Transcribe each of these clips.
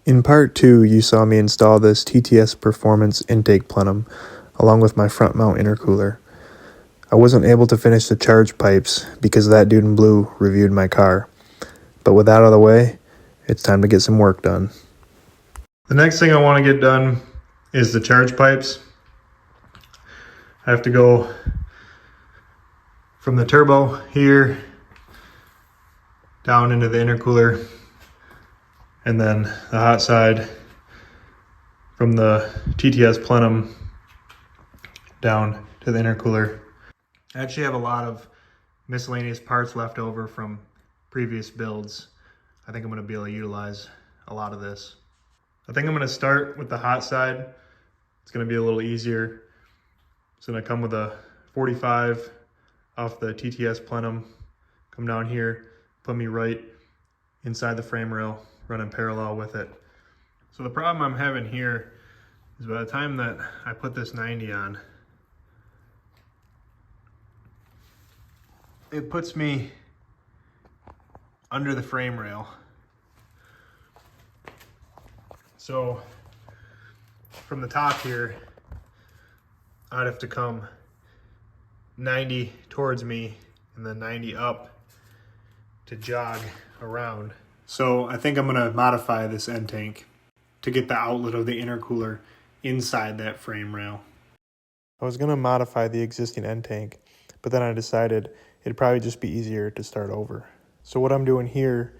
In part 2, you saw me install this TTS Performance intake plenum, along with my front mount intercooler. I wasn't able to finish the charge pipes because that dude in blue reviewed my car. But with that out of the way, it's time to get some work done. The next thing I want to get done is the charge pipes. I have to go from the turbo here down into the intercooler, and then the hot side from the TTS plenum down to the intercooler. I actually have a lot of miscellaneous parts left over from previous builds. I think I'm going to be able to utilize a lot of this. I think I'm going to start with the hot side. It's going to be a little easier. It's going to come with a 45 off the TTS plenum, come down here, put me right inside the frame rail, running parallel with it. So the problem I'm having here is by the time that I put this 90 on, it puts me under the frame rail. So from the top here, I'd have to come 90 towards me and then 90 up to jog around. So I think I'm gonna modify this end tank to get the outlet of the intercooler inside that frame rail. I was gonna modify the existing end tank, but then I decided it'd probably just be easier to start over. So what I'm doing here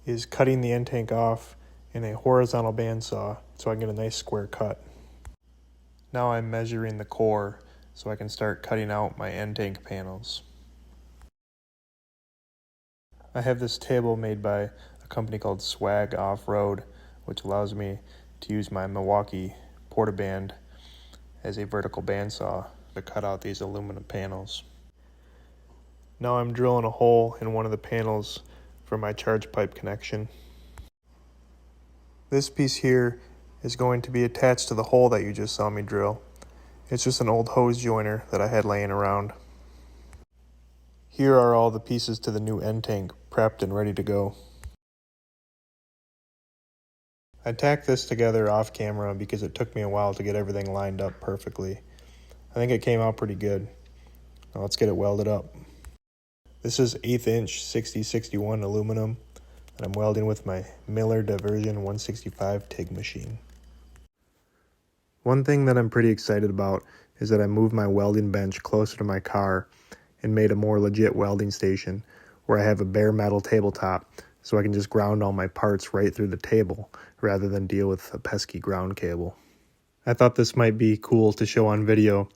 is cutting the end tank off in a horizontal bandsaw so I can get a nice square cut. Now I'm measuring the core so I can start cutting out my end tank panels. I have this table made by a company called Swag Off-Road, which allows me to use my Milwaukee Portaband as a vertical bandsaw to cut out these aluminum panels. Now I'm drilling a hole in one of the panels for my charge pipe connection. This piece here is going to be attached to the hole that you just saw me drill. It's just an old hose joiner that I had laying around. Here are all the pieces to the new end tank prepped and ready to go. I tacked this together off camera because it took me a while to get everything lined up perfectly. I think it came out pretty good. Now let's get it welded up. This is 1/8 inch 6061 aluminum, and I'm welding with my Miller Diversion 165 TIG machine. One thing that I'm pretty excited about is that I moved my welding bench closer to my car and made a more legit welding station where I have a bare metal tabletop so I can just ground all my parts right through the table rather than deal with a pesky ground cable. I thought this might be cool to show on video.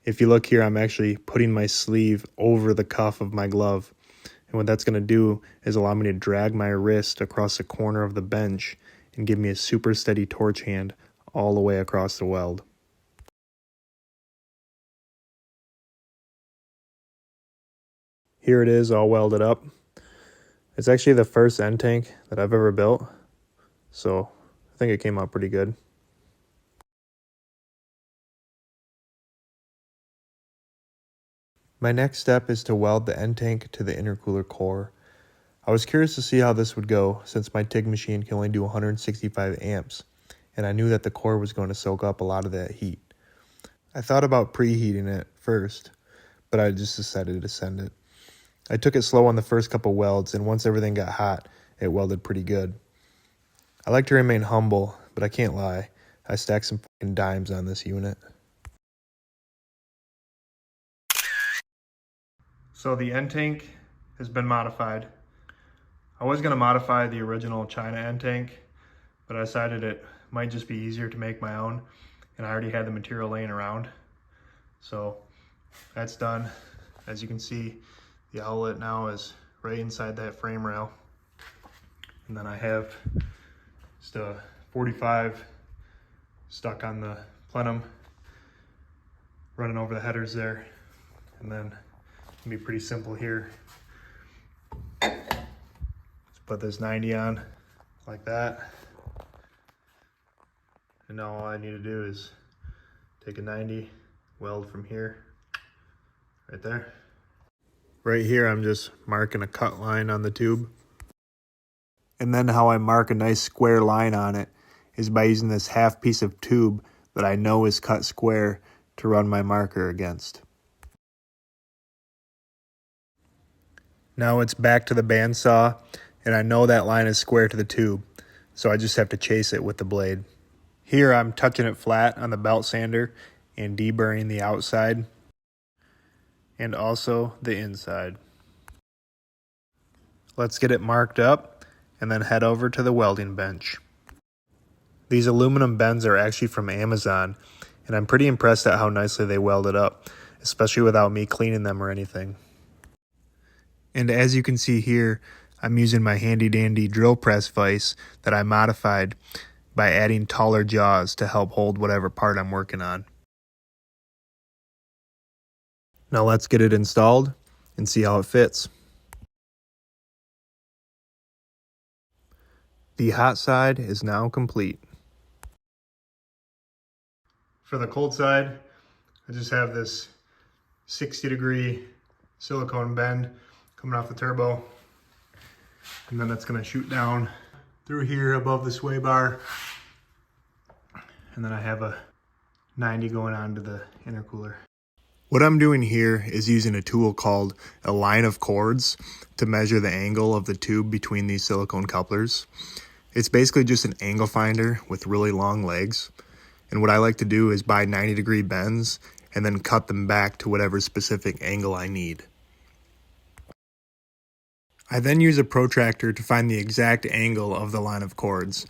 If you look here, I'm actually putting my sleeve over the cuff of my glove. And what that's going to do is allow me to drag my wrist across the corner of the bench and give me a super steady torch hand all the way across the weld. Here it is all welded up. It's actually the first end tank that I've ever built, so I think it came out pretty good. My next step is to weld the end tank to the intercooler core. I was curious to see how this would go since my TIG machine can only do 165 amps, and I knew that the core was going to soak up a lot of that heat. I thought about preheating it first, but I just decided to send it. I took it slow on the first couple welds, and once everything got hot, it welded pretty good. I like to remain humble, but I can't lie. I stacked some fucking dimes on this unit. So the end tank has been modified. I was going to modify the original China end tank, but I decided it might just be easier to make my own, and I already had the material laying around. So that's done. As you can see, the outlet now is right inside that frame rail. And then I have just a 45 stuck on the plenum, running over the headers there. And then it'll be pretty simple here. Just put this 90 on like that. And now all I need to do is take a 90, weld from here, right there. Right here, I'm just marking a cut line on the tube. And then how I mark a nice square line on it is by using this half piece of tube that I know is cut square to run my marker against. Now it's back to the bandsaw, and I know that line is square to the tube, so I just have to chase it with the blade. Here I'm touching it flat on the belt sander and deburring the outside and also the inside. Let's get it marked up and then head over to the welding bench. These aluminum bends are actually from Amazon, and I'm pretty impressed at how nicely they weld it up, especially without me cleaning them or anything. And as you can see here, I'm using my handy dandy drill press vise that I modified by adding taller jaws to help hold whatever part I'm working on. Now let's get it installed and see how it fits. The hot side is now complete. For the cold side, I just have this 60-degree silicone bend coming off the turbo, and then that's going to shoot down through here above the sway bar, and then I have a 90 going on to the intercooler. What I'm doing here is using a tool called a line of cords to measure the angle of the tube between these silicone couplers. It's basically just an angle finder with really long legs, and what I like to do is buy 90-degree bends and then cut them back to whatever specific angle I need. I then use a protractor to find the exact angle of the line of cords.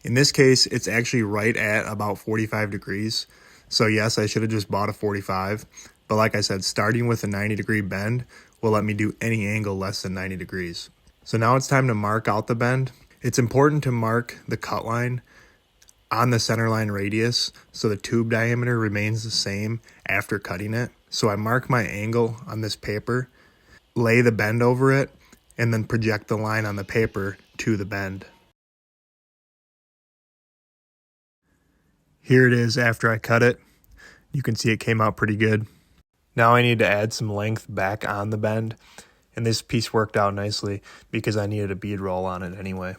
In this case, it's actually right at about 45 degrees. So yes, I should have just bought a 45. But like I said, starting with a 90-degree bend will let me do any angle less than 90 degrees. So now it's time to mark out the bend. It's important to mark the cut line on the center line radius so the tube diameter remains the same after cutting it. So I mark my angle on this paper, lay the bend over it, and then project the line on the paper to the bend. Here it is after I cut it. You can see it came out pretty good. Now I need to add some length back on the bend, and this piece worked out nicely because I needed a bead roll on it anyway.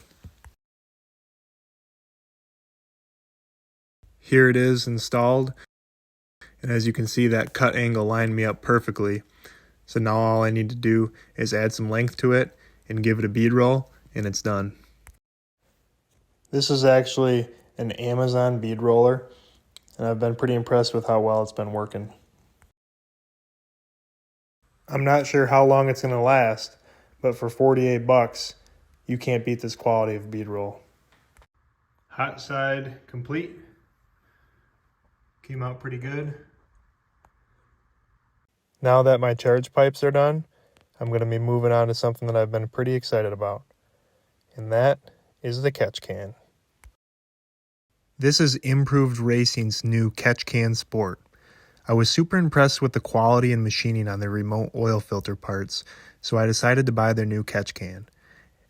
Here it is installed, and as you can see, that cut angle lined me up perfectly. So now all I need to do is add some length to it and give it a bead roll, and it's done. This is actually an Amazon bead roller, and I've been pretty impressed with how well it's been working. I'm not sure how long it's going to last, but for 48 bucks, you can't beat this quality of bead roll. Hot side complete. Came out pretty good. Now that my charge pipes are done, I'm going to be moving on to something that I've been pretty excited about, and that is the catch can. This is Improved Racing's new Catch Can Sport. I was super impressed with the quality and machining on their remote oil filter parts, so I decided to buy their new catch can.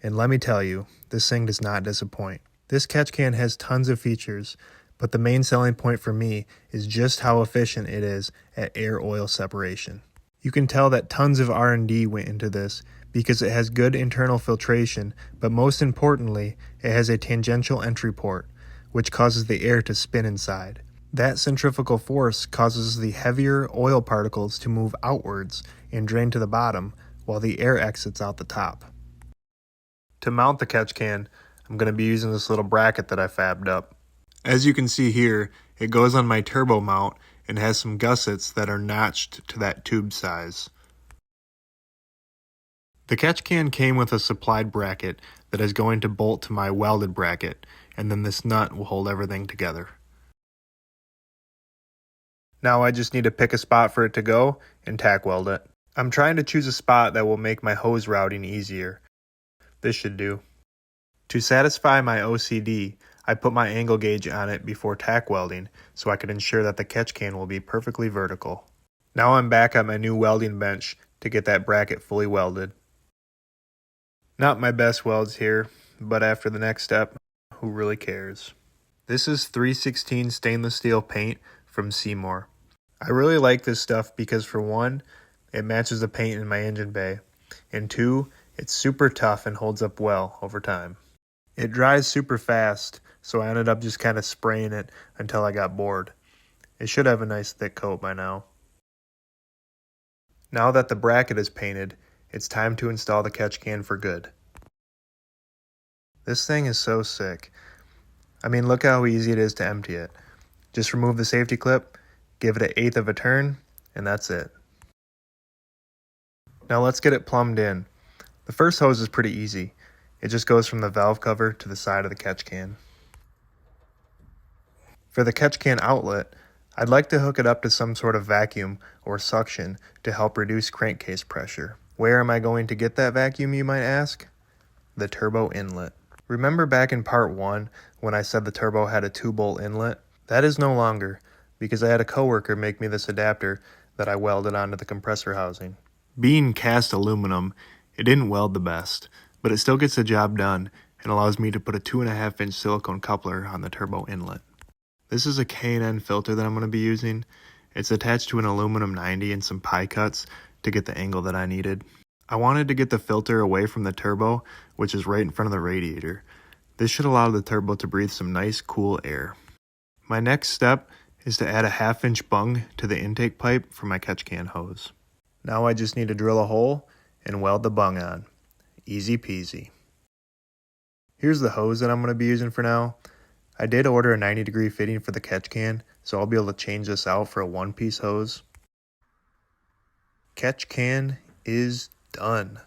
And let me tell you, this thing does not disappoint. This catch can has tons of features, but the main selling point for me is just how efficient it is at air-oil separation. You can tell that tons of R&D went into this because it has good internal filtration, but most importantly, it has a tangential entry port, which causes the air to spin inside. That centrifugal force causes the heavier oil particles to move outwards and drain to the bottom, while the air exits out the top. To mount the catch can, I'm going to be using this little bracket that I fabbed up. As you can see here, it goes on my turbo mount and has some gussets that are notched to that tube size. The catch can came with a supplied bracket that is going to bolt to my welded bracket, and then this nut will hold everything together. Now I just need to pick a spot for it to go and tack weld it. I'm trying to choose a spot that will make my hose routing easier. This should do. To satisfy my OCD, I put my angle gauge on it before tack welding so I could ensure that the catch can will be perfectly vertical. Now I'm back at my new welding bench to get that bracket fully welded. Not my best welds here, but after the next step, who really cares? This is 316 stainless steel paint from Seymour. I really like this stuff because for one, it matches the paint in my engine bay, and two, it's super tough and holds up well over time. It dries super fast, so I ended up just kind of spraying it until I got bored. It should have a nice thick coat by now. Now that the bracket is painted, it's time to install the catch can for good. This thing is so sick. I mean, look how easy it is to empty it. Just remove the safety clip, give it 1/8 of a turn, and that's it. Now let's get it plumbed in. The first hose is pretty easy. It just goes from the valve cover to the side of the catch can. For the catch can outlet, I'd like to hook it up to some sort of vacuum or suction to help reduce crankcase pressure. Where am I going to get that vacuum, you might ask? The turbo inlet. Remember back in part 1 when I said the turbo had a 2-bolt inlet? That is no longer, because I had a coworker make me this adapter that I welded onto the compressor housing. Being cast aluminum, it didn't weld the best, but it still gets the job done and allows me to put a 2.5-inch silicone coupler on the turbo inlet. This is a K&N filter that I'm going to be using. It's attached to an aluminum 90 and some pie cuts to get the angle that I needed. I wanted to get the filter away from the turbo, which is right in front of the radiator. This should allow the turbo to breathe some nice, cool air. My next step is to add a 1/2-inch bung to the intake pipe for my catch can hose. Now I just need to drill a hole and weld the bung on. Easy peasy. Here's the hose that I'm going to be using for now. I did order a 90-degree fitting for the catch can, so I'll be able to change this out for a 1-piece hose. Catch can is done.